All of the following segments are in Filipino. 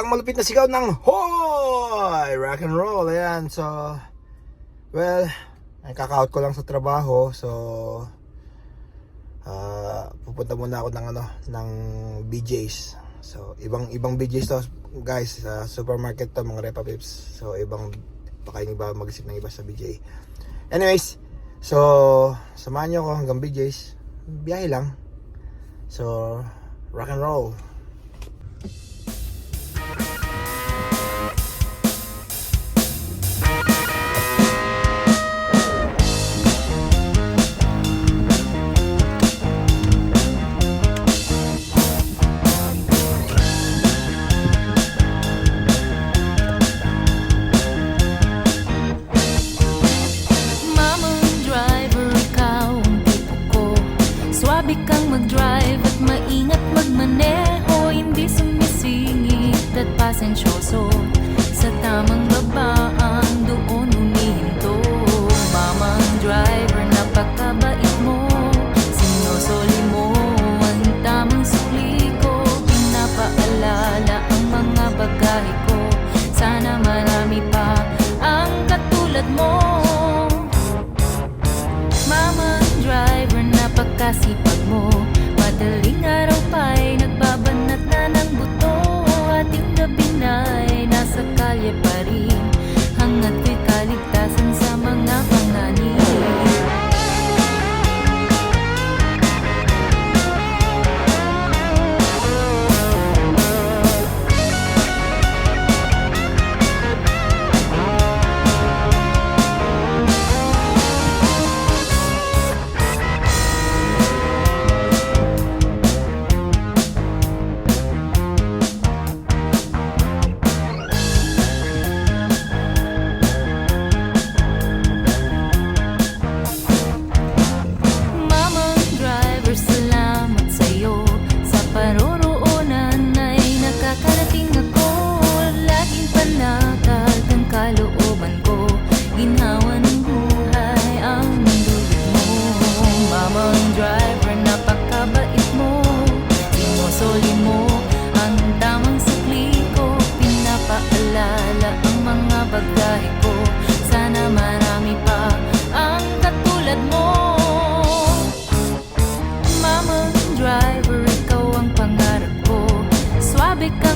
malupit na sigaw ng hoy! Rock and roll, ayan. So, well, kaka-out ko lang sa trabaho. So, pupunta muna ako ng BJ's. So, ibang BJ's to, guys. Sa supermarket to, mga Repa Pips. So, baka yung iba mag-isip ng iba sa BJ. Anyways, so, samahan nyo ako hanggang BJ's. Biyahe lang. So, rock and roll. Mag-drive at maingat magmaneho, hindi sumisingit at pasensyoso. Sa tamang babaan, doon humihinto. Mamang driver, napakabait mo. Sinusoli mo ang tamang sukli ko. Pinapaalala ang mga bagahe ko. Sana marami pa ang katulad mo. Mamang driver, napakasipag mo. Madaling araw pa'y nagbabanat na ng buto. Ating gabi na'y nasa kalye pa rin. Hangat ko'y kaligtasan sa mga panganib.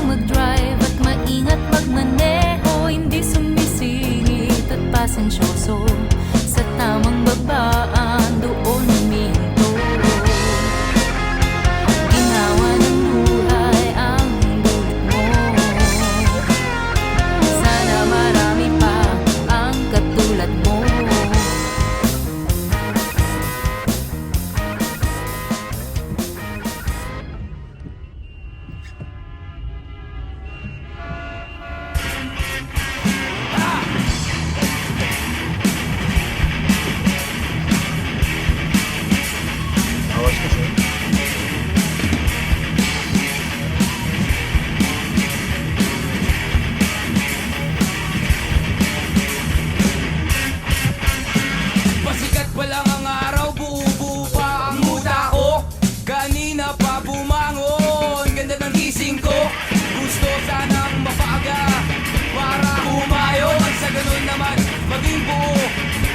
Mag-drive at maingat magmaneho, hindi sumisingit at pasensyoso. Sa tamang babaan, doon humihinto. Ginawa ng buhay ang dulot mo. Sana marami pa ang katulad mo. Maging buo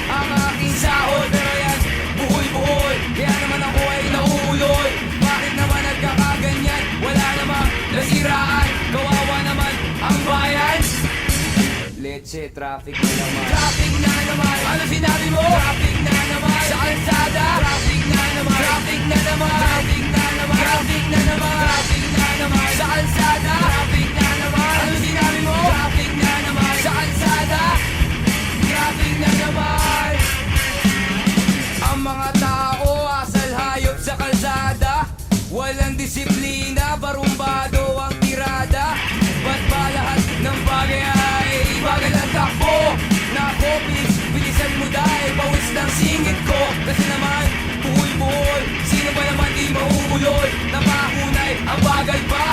ang aking sahod. Pero yan, buhoy-buhoy, kaya naman ako ay nauuloy. Bakit naman nagkakaganyan? Wala namang nasiraan, kawawa naman ang bayan. Leche, traffic na naman. Traffic na naman. Ano sinabi mo? Traffic na naman. Sa kalsada. Traffic na naman. Traffic na naman. Traffic na naman. Traffic na naman. Traffic na naman. Sa kalsada. Traffic na naman. Ano sinabi mo? Traffic na naman. Sa kalsada. Traffic na naman. Ang mga tao asal hayop sa kalsada. Walang disiplina, barumbado ang tirada. Ba't ba lahat ng bagay ay bagal ang takbo? Nako, please, bilisan mo dahil pawis ng singit ko. Kasi naman, buhoy-buhoy, sino ba naman di mauuloy? Napahunay, ang bagal pa.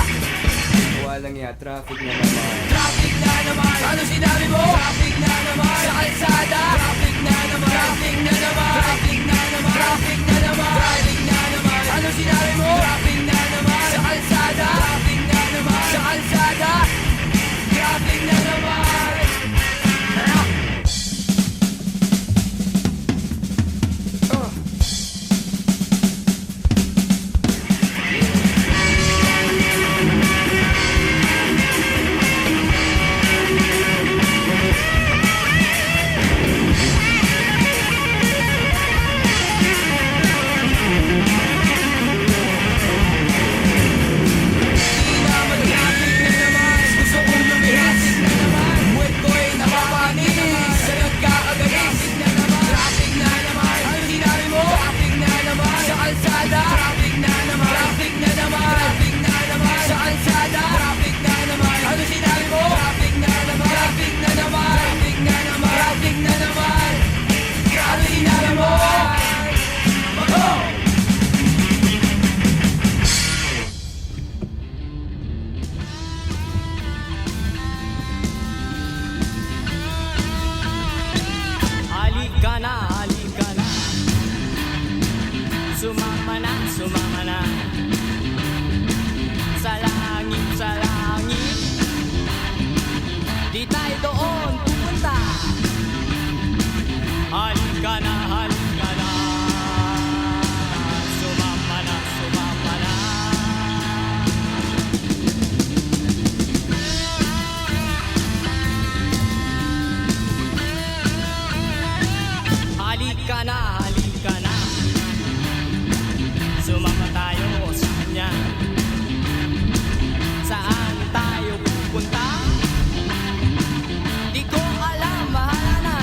Walang ya, traffic na naman. Traffic na naman. Ano sinabi mo? Traffic na naman. Sa kalsada. Traffic na naman. Traffic na naman. Traffic na naman. Traffic na naman. Traffic na naman. Ano sinabi mo? Traffic na naman. Sa kalsada. Traffic na naman. Sa kalsada. Sumama na, sumama na. Sa langit, di tayo doon pupunta. Halika na, halika na. Sumama na, sumama na. Halika na, halika na. Sumama tayo sa kanya. Saan tayo pupunta? Di ko alam, bahala na.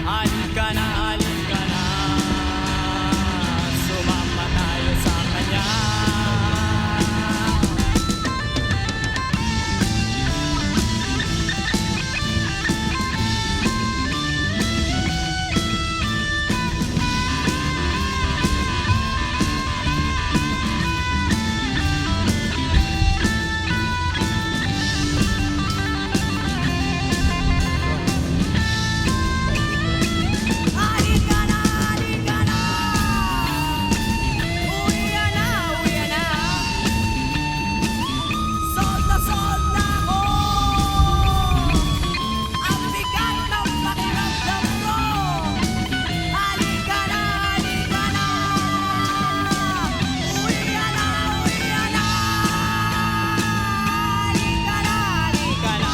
Halika na, halika na. Sumama tayo sa kanya. Halika na, halika na. Uwi na, uwi na. Sold na ako. Ang bigat ng pakiramdam ko. Halika na, halika na. Uwi na, uwi na. Halika na, halika na.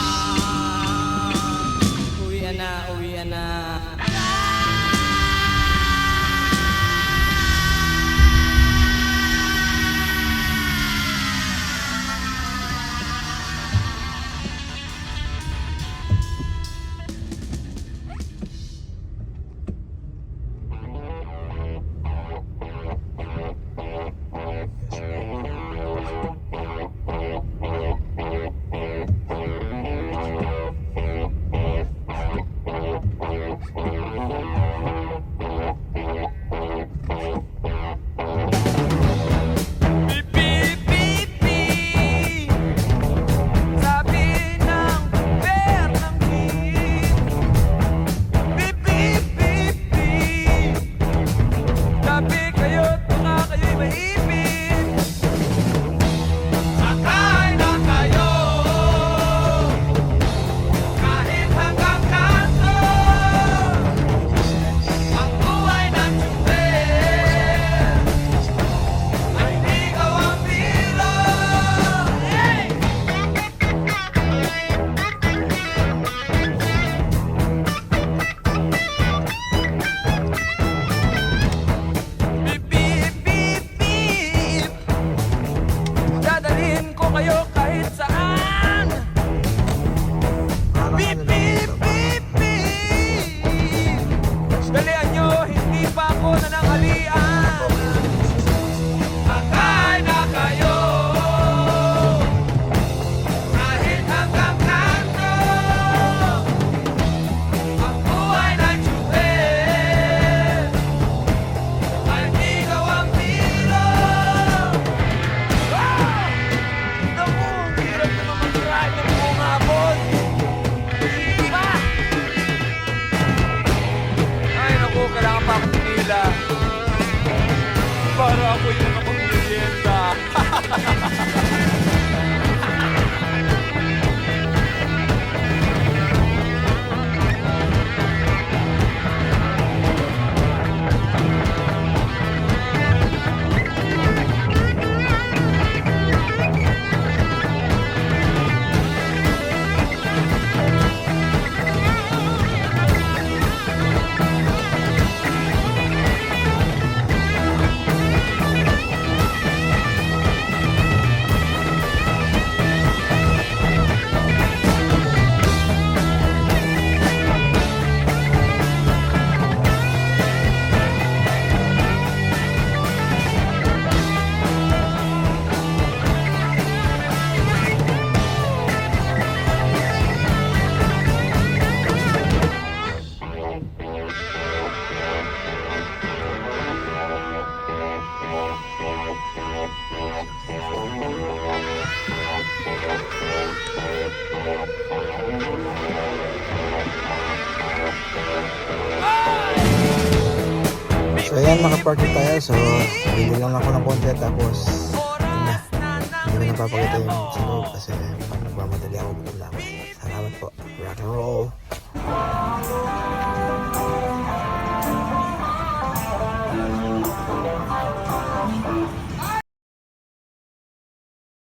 Uwi na, uwi na. Beep, beep, beep, beep. Sabi ng bear ng beep. Beep, beep, beep, beep. Sabi kayo't baka kayo'y maipit. Sakay na kayo kahit hanggang kanto. Ang buhay ng tsuper ay ikaw ang biro. Hey! Beep, beep, beep, beep. Dadalhin ko kayo kahit saan. Beep, beep, beep, beep. Dalian nyo, hindi pa ako nananghalian. Akay na kayo kahit hanggang kanto. Ang buhay ng tsuper ay ikaw ang biro. Ah! Naku, ang hirap naman mag-ride ng buong hapon. Hindi ba? Ay naku, kailangan pa ako tumila para ako yung nakapag-merienda. So ayan, nakaparking tayo. So bili lang ako ng konti tapos yun na. Hindi ko napapakita yung sa loob kasi nagmamadali ako. Salamat po. Rock and roll.